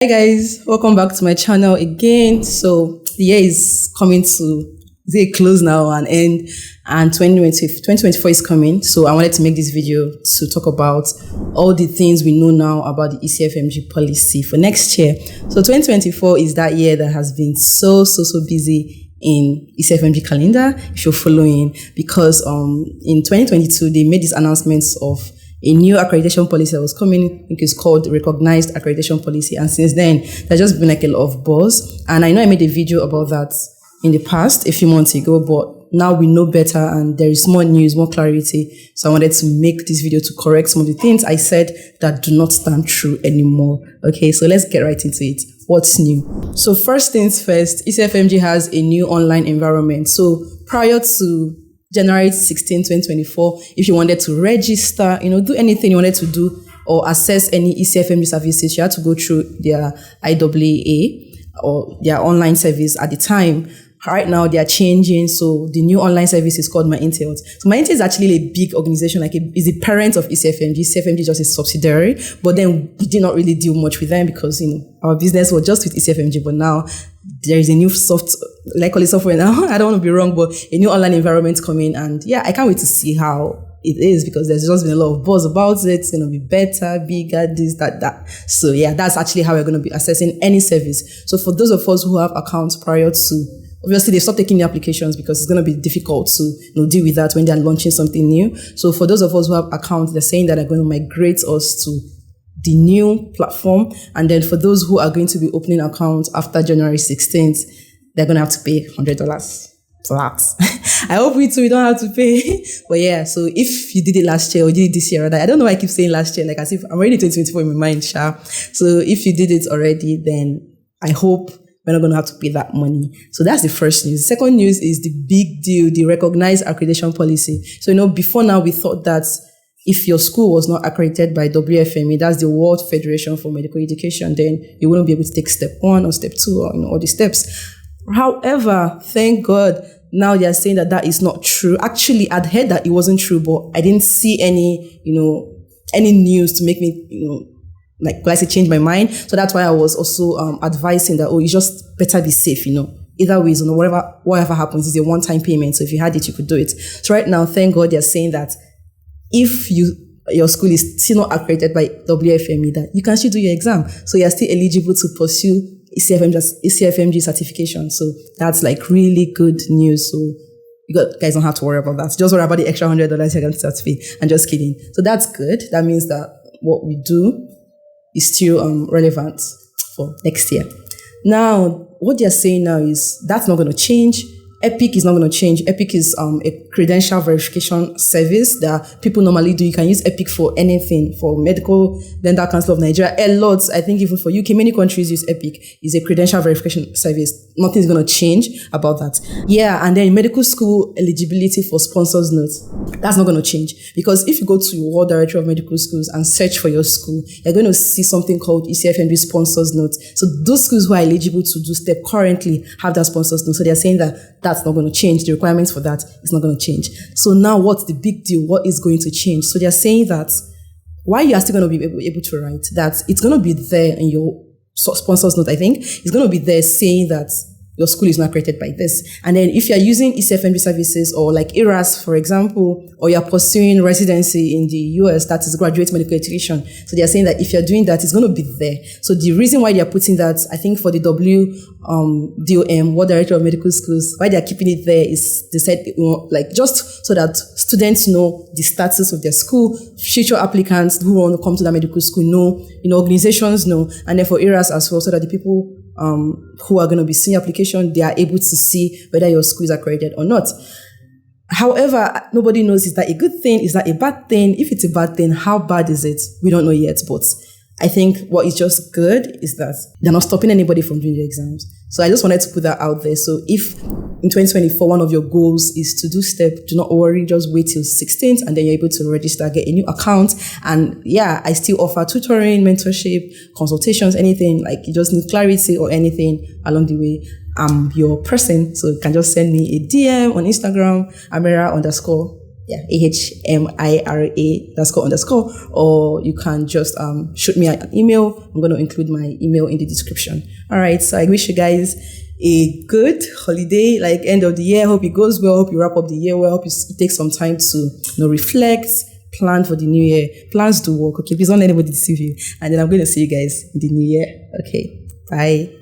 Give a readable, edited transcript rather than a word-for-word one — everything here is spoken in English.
Hi guys, welcome back to my channel again. So the year is coming to a close now and end, and 2024 is coming. So I wanted to make this video to talk about all the things we know now about the Ecfmg policy for next year. So 2024 is that year that has been so busy in Ecfmg calendar, if you're following, because in 2022 they made these announcements of a new accreditation policy that was coming. I think it's called Recognized Accreditation Policy. And since then, there's just been like a lot of buzz. And I know I made a video about that in the past, a few months ago, but now we know better and there is more news, more clarity. So I wanted to make this video to correct some of the things I said that do not stand true anymore. Okay, so let's get right into it. What's new? So first things first, Ecfmg has a new online environment. So prior to January 16, 2024, if you wanted to register, do anything you wanted to do or access any Ecfmg services, you had to go through their IAA or their online service at the time. Right now, they are changing. So the new online service is called My Intel. So My Intel is actually a big organization, is the parent of Ecfmg. Ecfmg is just a subsidiary, but then we did not really deal much with them because, our business was just with Ecfmg, but now there is a new software now. I don't want to be wrong, but a new online environment coming. And yeah, I can't wait to see how it is because there's just been a lot of buzz about it. It's going to be better, bigger, this, that. So yeah, that's actually how we're going to be assessing any service. So for those of us who have accounts prior to, obviously they stopped taking the applications because it's going to be difficult to deal with that when they're launching something new. So for those of us who have accounts, they're saying that they're going to migrate us to the new platform. And then for those who are going to be opening accounts after January 16th, they're going to have to pay $100 for that. I hope we don't have to pay. But yeah, so if you did it last year or did it this year, I don't know why I keep saying last year, as if I'm already 2024 in my mind, sha. So if you did it already, then I hope we're not going to have to pay that money. So that's the first news. The second news is the big deal, the recognized accreditation policy. So, before now we thought that if your school was not accredited by WFME, that's the World Federation for Medical Education, then you wouldn't be able to take step 1 or step 2 or all the steps. However, thank God, now they are saying that is not true. Actually, I'd heard that it wasn't true, but I didn't see any news to make me, change my mind. So that's why I was also advising that, you just better be safe, Either ways, whatever happens is a one-time payment. So if you had it, you could do it. So right now, thank God they're saying that if your school is still not accredited by WFME, that you can still do your exam. So you're still eligible to pursue Ecfmg certification. So that's really good news. So you guys don't have to worry about that. Just worry about the extra $100 you're going to start to pay. I'm just kidding. So that's good. That means that what we do is still relevant for next year. Now, what they're saying now is that's not going to change. Epic is not going to change. Epic is a credential verification service that people normally do. You can use Epic for anything, for Medical Dental Council of Nigeria. A lot, I think even for UK, many countries use Epic. It's a credential verification service. Nothing's going to change about that. Yeah, and then medical school eligibility for sponsors notes. That's not going to change because if you go to your World Directory of Medical Schools and search for your school, you're going to see something called Ecfmg sponsors notes. So those schools who are eligible to do STEP currently have that sponsors note. So they're saying that that's not going to change. The requirements for that is not going to change. So now what's the big deal? What is going to change? So they're saying that while you are still going to be able to write, that it's going to be there in your sponsors note, I think. It's going to be there saying that your school is not accredited by this. And then if you're using Ecfmg services or like ERAS, for example, or you're pursuing residency in the US, that is graduate medical education. So they're saying that if you're doing that, it's going to be there. So the reason why they're putting that, I think for the DOM, World Director of Medical Schools, why they're keeping it there is they said, just so that students know the status of their school, future applicants who want to come to that medical school know, organizations know, and then for ERAS as well, so that the people who are going to be seeing application, they are able to see whether your school is accredited or not. However, nobody knows, is that a good thing? Is that a bad thing? If it's a bad thing, how bad is it? We don't know yet, but I think what is just good is that they're not stopping anybody from doing the exams. So I just wanted to put that out there. So if in 2024, one of your goals is to do STEP, do not worry, just wait till 16th and then you're able to register, get a new account. And yeah, I still offer tutoring, mentorship, consultations, anything, you just need clarity or anything along the way. I'm your person. So you can just send me a DM on Instagram, Amira_. yeah, AHMIRA__, or you can just shoot me an email. I'm going to include my email in the description. All right, so I wish you guys a good holiday, like end of the year. Hope it goes well. Hope you wrap up the year well. Hope you take some time to reflect, plan for the new year. Plans to work. Okay, please don't let anybody deceive you. And then I'm going to see you guys in the new year. Okay, bye.